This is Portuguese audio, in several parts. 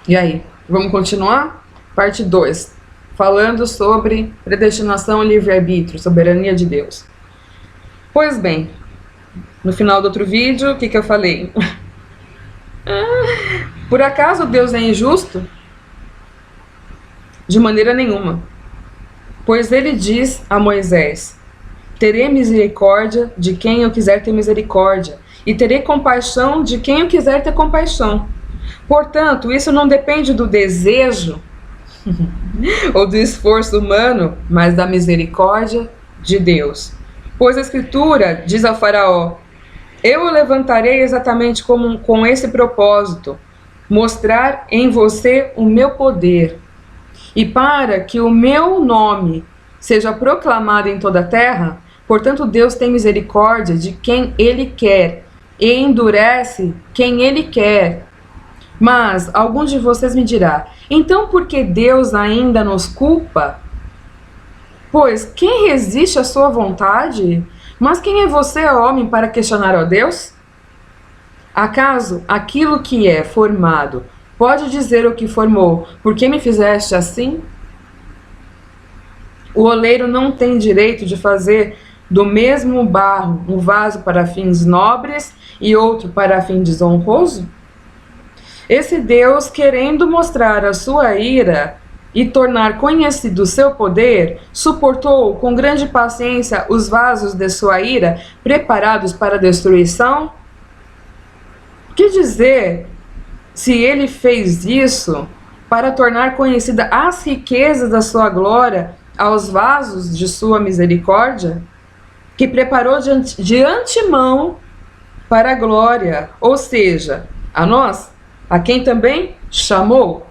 E aí, vamos continuar? Parte 2, falando sobre predestinação e livre-arbítrio, soberania de Deus. Pois bem, no final do outro vídeo, o que eu falei? Por acaso Deus é injusto? De maneira nenhuma. Pois ele diz a Moisés: terei misericórdia de quem eu quiser ter misericórdia, e terei compaixão de quem eu quiser ter compaixão. Portanto, isso não depende do desejo ou do esforço humano, mas da misericórdia de Deus. Pois a Escritura diz ao faraó: eu o levantarei exatamente com esse propósito, mostrar em você o meu poder, e para que o meu nome seja proclamado em toda a terra. Portanto, Deus tem misericórdia de quem Ele quer e endurece quem Ele quer. Mas alguns de vocês me dirão: então por que Deus ainda nos culpa? Pois quem resiste à sua vontade? Mas quem é você, homem, para questionar a Deus? Acaso aquilo que é formado pode dizer o que formou: por que me fizeste assim? O oleiro não tem direito de fazer do mesmo barro um vaso para fins nobres e outro para fim desonroso? Esse Deus, querendo mostrar a sua ira e tornar conhecido o seu poder, suportou com grande paciência os vasos de sua ira preparados para a destruição? Que dizer se ele fez isso para tornar conhecida as riquezas da sua glória aos vasos de sua misericórdia, que preparou de antemão para a glória, ou seja, a nós, a quem também chamou,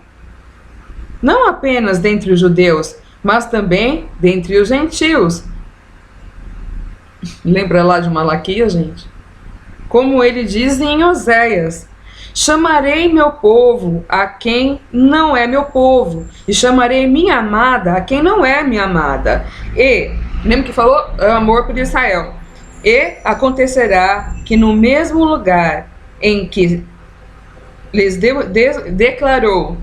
não apenas dentre os judeus, mas também dentre os gentios. Lembra lá de Malaquias, gente? Como ele diz em Oséias: chamarei meu povo a quem não é meu povo, e chamarei minha amada a quem não é minha amada. E, lembra que falou? É amor por Israel. E acontecerá que no mesmo lugar em que lhes declarou: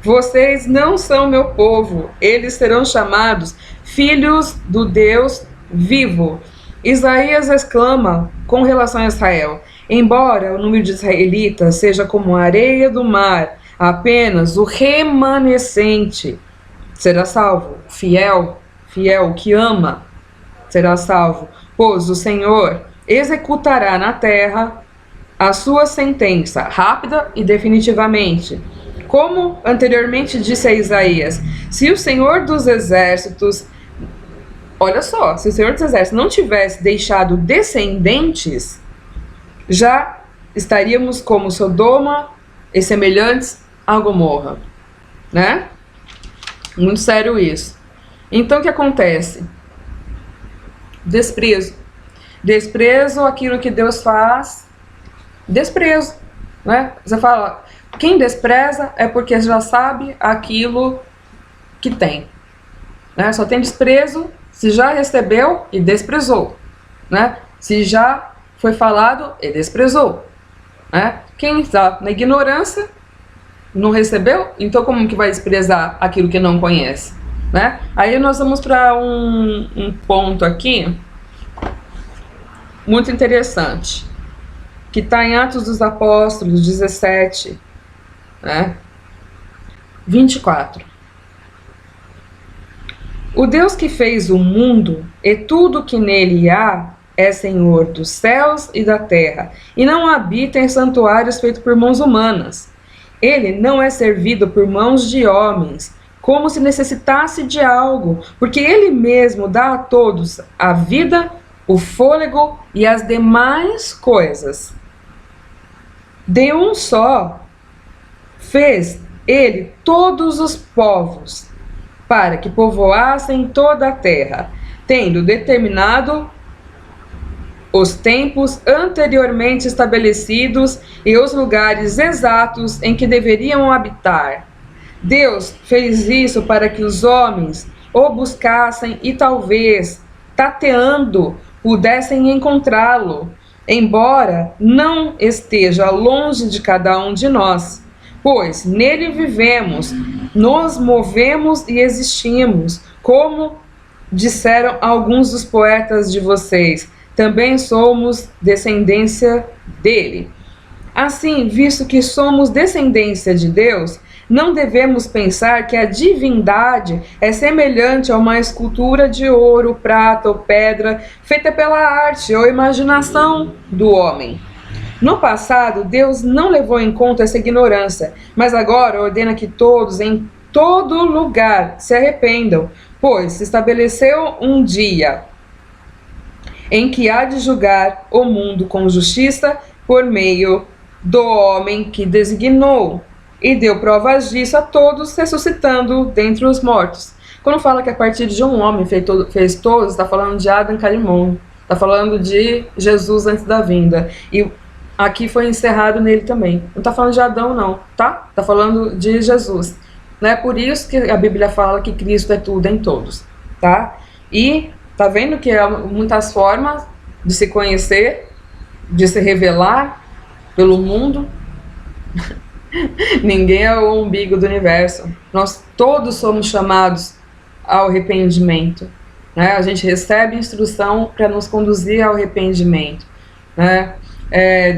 vocês não são meu povo, eles serão chamados filhos do Deus vivo. Isaías exclama com relação a Israel: embora o número de israelitas seja como a areia do mar, apenas o remanescente será salvo. Fiel, que ama, será salvo. Pois o Senhor executará na terra a sua sentença, rápida e definitivamente. Como anteriormente disse a Isaías: se o Senhor dos Exércitos, olha só, se o Senhor dos Exércitos não tivesse deixado descendentes, já estaríamos como Sodoma e semelhantes a Gomorra, né? Muito sério isso. Então o que acontece? Desprezo. Desprezo aquilo que Deus faz. Desprezo, né? Você fala, quem despreza é porque já sabe aquilo que tem, né? Só tem desprezo se já recebeu e desprezou, né? Se já foi falado e desprezou, né? Quem está na ignorância não recebeu, então como que vai desprezar aquilo que não conhece, né? Aí nós vamos para um ponto aqui muito interessante, que está em Atos dos Apóstolos 17, né? 24. O Deus que fez o mundo e tudo que nele há é Senhor dos céus e da terra, e não habita em santuários feitos por mãos humanas. Ele não é servido por mãos de homens, como se necessitasse de algo, porque ele mesmo dá a todos a vida, o fôlego e as demais coisas. De um só fez ele todos os povos, para que povoassem toda a terra, tendo determinado os tempos anteriormente estabelecidos e os lugares exatos em que deveriam habitar. Deus fez isso para que os homens o buscassem e talvez, tateando, pudessem encontrá-lo, embora não esteja longe de cada um de nós, pois nele vivemos, nos movemos e existimos, como disseram alguns dos poetas de vocês, também somos descendência dele. Assim, visto que somos descendência de Deus, não devemos pensar que a divindade é semelhante a uma escultura de ouro, prata ou pedra feita pela arte ou imaginação do homem. No passado, Deus não levou em conta essa ignorância, mas agora ordena que todos, em todo lugar, se arrependam, pois se estabeleceu um dia em que há de julgar o mundo com justiça por meio do homem que designou, e deu provas disso a todos, ressuscitando dentre os mortos. Quando fala que a partir de um homem fez todos, está falando de Adam Calimon, está falando de Jesus antes da vinda, e aqui foi encerrado nele também. Não está falando de Adão não, tá? Está falando de Jesus. Não é por isso que a Bíblia fala que Cristo é tudo em todos, tá? E tá vendo que há muitas formas de se conhecer, de se revelar pelo mundo. Ninguém é o umbigo do universo. Nós todos somos chamados ao arrependimento, né? A gente recebe instrução para nos conduzir ao arrependimento, né?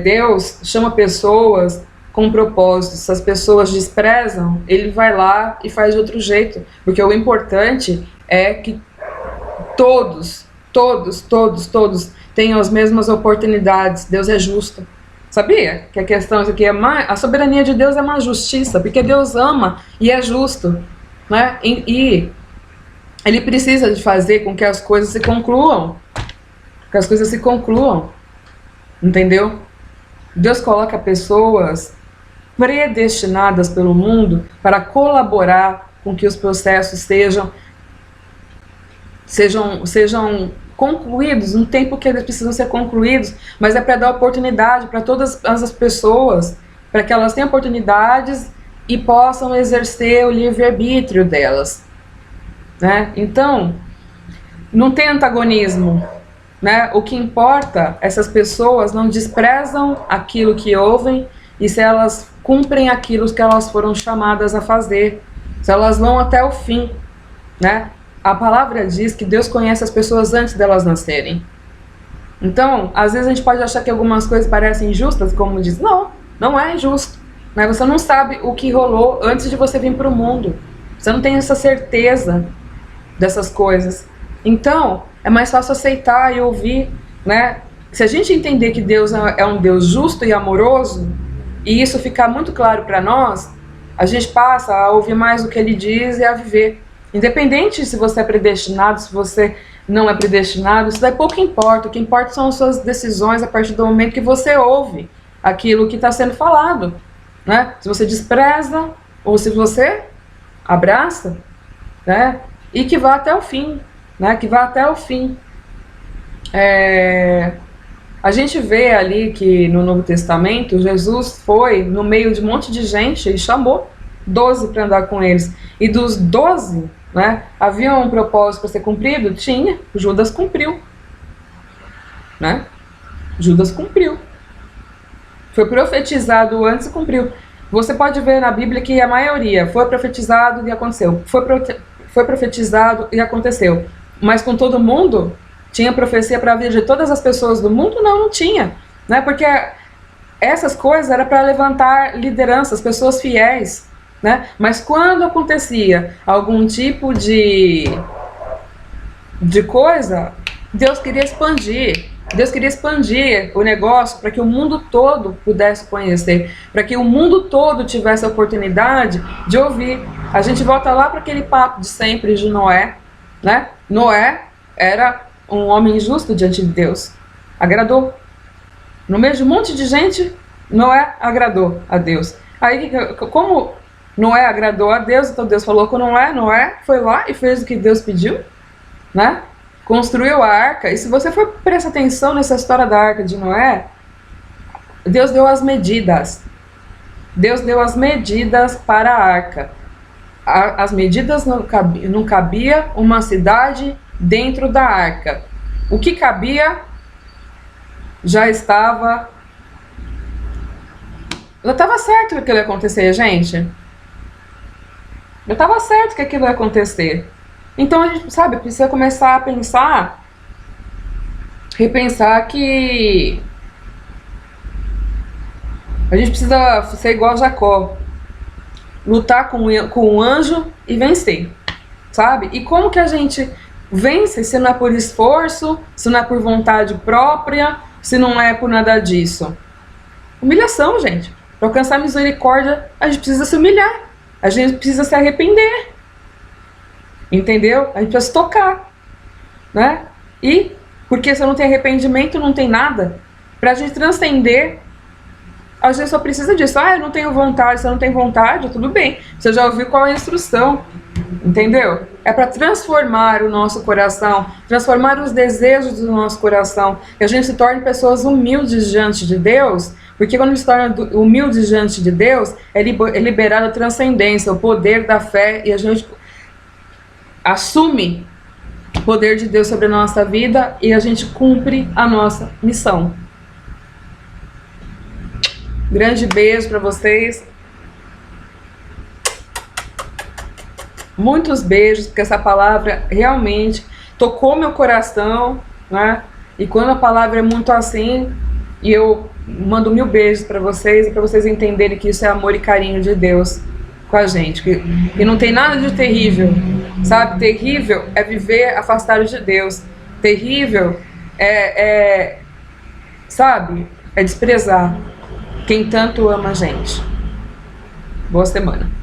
Deus chama pessoas com propósito. Se as pessoas desprezam, ele vai lá e faz de outro jeito, porque o importante é que todos tenham as mesmas oportunidades. Deus é justo. Sabia que a questão aqui é a soberania de Deus é uma justiça, porque Deus ama e é justo, né? E ele precisa de fazer com que as coisas se concluam, entendeu? Deus coloca pessoas predestinadas pelo mundo para colaborar com que os processos sejam concluídos no tempo que eles precisam ser concluídos, mas é para dar oportunidade para todas as pessoas, para que elas tenham oportunidades e possam exercer o livre-arbítrio delas, né? Então, não tem antagonismo, né? O que importa, essas pessoas não desprezam aquilo que ouvem, e se elas cumprem aquilo que elas foram chamadas a fazer, se elas vão até o fim, né? A palavra diz que Deus conhece as pessoas antes delas nascerem. Então, às vezes a gente pode achar que algumas coisas parecem injustas, como diz, não é injusto, né? Você não sabe o que rolou antes de você vir para o mundo. Você não tem essa certeza dessas coisas. Então, é mais fácil aceitar e ouvir, né? Se a gente entender que Deus é um Deus justo e amoroso, e isso ficar muito claro para nós, a gente passa a ouvir mais o que Ele diz e a viver. Independente se você é predestinado, se você não é predestinado, isso daí pouco importa. O que importa são as suas decisões a partir do momento que você ouve aquilo que está sendo falado, né? Se você despreza ou se você abraça, né? E que vá até o fim, né? Que vá até o fim. A gente vê ali que no Novo Testamento Jesus foi no meio de um monte de gente e chamou 12 para andar com eles. E dos 12, né, havia um propósito para ser cumprido? Tinha. Judas cumpriu, né? Judas cumpriu. Foi profetizado antes e cumpriu. Você pode ver na Bíblia que a maioria foi profetizado e aconteceu. Foi profetizado e aconteceu. Mas com todo mundo? Tinha profecia para a vida de todas as pessoas do mundo? Não tinha, né? Porque essas coisas eram para levantar lideranças, pessoas fiéis, né? Mas quando acontecia algum tipo de coisa, Deus queria expandir o negócio para que o mundo todo pudesse conhecer, para que o mundo todo tivesse a oportunidade de ouvir. A gente volta lá para aquele papo de sempre de Noé, né? Noé era um homem justo diante de Deus, agradou. No meio de um monte de gente, Noé agradou a Deus. Aí, como Noé agradou a Deus, então Deus falou com Noé foi lá e fez o que Deus pediu, né? Construiu a arca. E se você for prestar atenção nessa história da arca de Noé, Deus deu as medidas. Deus deu as medidas para a arca. As medidas não cabia uma cidade dentro da arca. O que cabia já estava Eu tava certo que aquilo ia acontecer, gente. Eu tava certo que aquilo ia acontecer. Então a gente, sabe, precisa começar a pensar, repensar que a gente precisa ser igual a Jacó, lutar com o anjo e vencer, sabe? E como que a gente vence se não é por esforço, se não é por vontade própria, se não é por nada disso? Humilhação, gente. Para alcançar misericórdia, a gente precisa se humilhar. A gente precisa se arrepender. Entendeu? A gente precisa se tocar, né? E, porque se não tem arrependimento, não tem nada. Pra gente transcender, a gente só precisa disso. Ah, eu não tenho vontade. Se eu não tenho vontade, tudo bem. Você já ouviu qual é a instrução, entendeu? É para transformar o nosso coração, transformar os desejos do nosso coração, que a gente se torne pessoas humildes diante de Deus, porque quando se torna humilde diante de Deus, é liberada a transcendência, o poder da fé, e a gente assume o poder de Deus sobre a nossa vida e a gente cumpre a nossa missão. Grande beijo para vocês. Muitos beijos, porque essa palavra realmente tocou meu coração, né? E quando a palavra é muito assim, e eu mando 1000 beijos para vocês, e para vocês entenderem que isso é amor e carinho de Deus com a gente, que não tem nada de terrível, sabe? Terrível é viver afastado de Deus. Terrível sabe? É desprezar quem tanto ama a gente. Boa semana.